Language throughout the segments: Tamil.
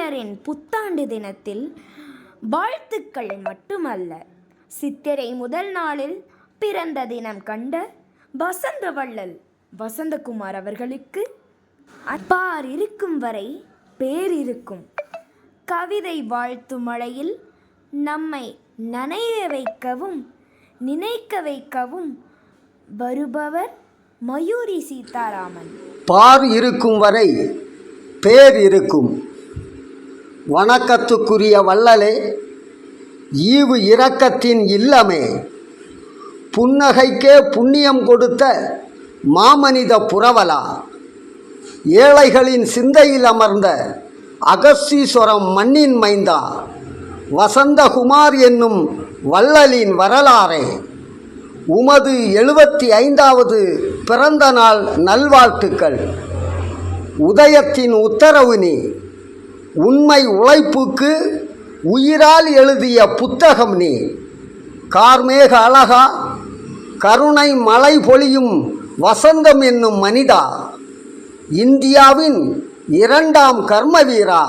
தமிழரின் புத்தாண்டு தினத்தில் வாழ்த்துக்கள் மட்டுமல்ல, சித்திரை முதல் நாளில் பிறந்த தினம் கண்ட வசந்த வள்ளல் வசந்தகுமார் அவர்களுக்கு அப்பார் இருக்கும் வரை பேர் இருக்கும். கவிதை வாழ்த்து மழையில் நம்மை நனைய வைக்கவும் நினைக்க வைக்கவும் வருபவர் மயூரி சீதாராமன். பார் இருக்கும் வரை பேர் இருக்கும். வணக்கத்துக்குரிய வள்ளலே, ஈவு இரக்கத்தின் இல்லமே, புன்னகைக்கே புண்ணியம் கொடுத்த மாமனித புரவலா, ஏழைகளின் சிந்தையில் அமர்ந்த அகஸ்தீஸ்வரம் மண்ணின் மைந்தா, வசந்தகுமார் என்னும் வள்ளலின் வரலாறே, உமது 75வது பிறந்த நாள் நல்வாழ்த்துக்கள். உதயத்தின் உத்தரவு நீ, உண்மை உழைப்புக்கு உயிரால் எழுதிய புத்தகம் நீ. கார்மேக அழகா, கருணை மழை பொழியும் வசந்தம் என்னும் மனிதா, இந்தியாவின் 2ஆம் கர்மவீரா,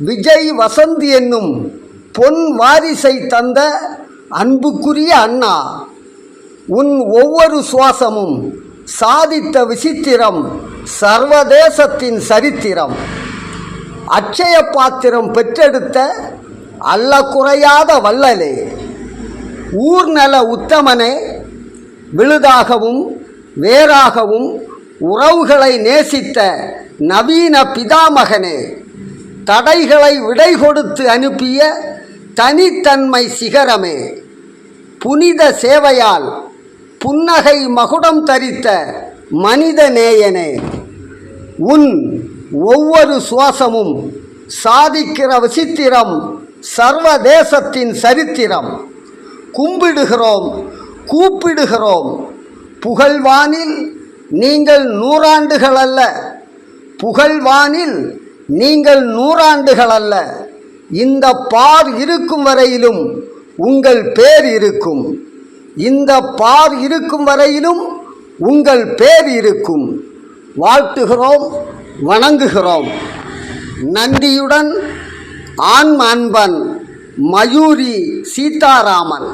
விஜய் வசந்த் என்னும் பொன் வாரிசை தந்த அன்புக்குரிய அண்ணா, உன் ஒவ்வொரு சுவாசமும் சாதித்த விசித்திரம் சர்வதேசத்தின் சரித்திரம். அட்சய பாத்திரம் பெற்றெடுத்த அல்ல குறையாத வள்ளலே, ஊர்நல உத்தமனே, விழுதாகவும் வேறாகவும் உறவுகளை நேசித்த நவீன பிதாமகனே, தடைகளை விடை கொடுத்து அனுப்பிய தனித்தன்மை சிகரமே, புனித சேவையால் புன்னகை மகுடம் தரித்த மனித நேயனே, உன் ஒவ்வொரு சுவாசமும் சாதிக்கிற விசித்திரம் சர்வதேசத்தின் சரித்திரம். கும்பிடுகிறோம், கூப்பிடுகிறோம், புகழ்வானில் நீங்கள் 100 ஆண்டுகள் அல்ல, புகழ்வானில் நீங்கள் 100 ஆண்டுகள் அல்ல, இந்த பார் இருக்கும் வரையிலும் உங்கள் பேர் இருக்கும், இந்த பார் இருக்கும் வரையிலும் உங்கள் பேர் இருக்கும். வாழ்த்துகிறோம், வணங்குகிறோம். நன்றியுடன் ஆன்ம அன்பன் மயூரி சீதாராமன்.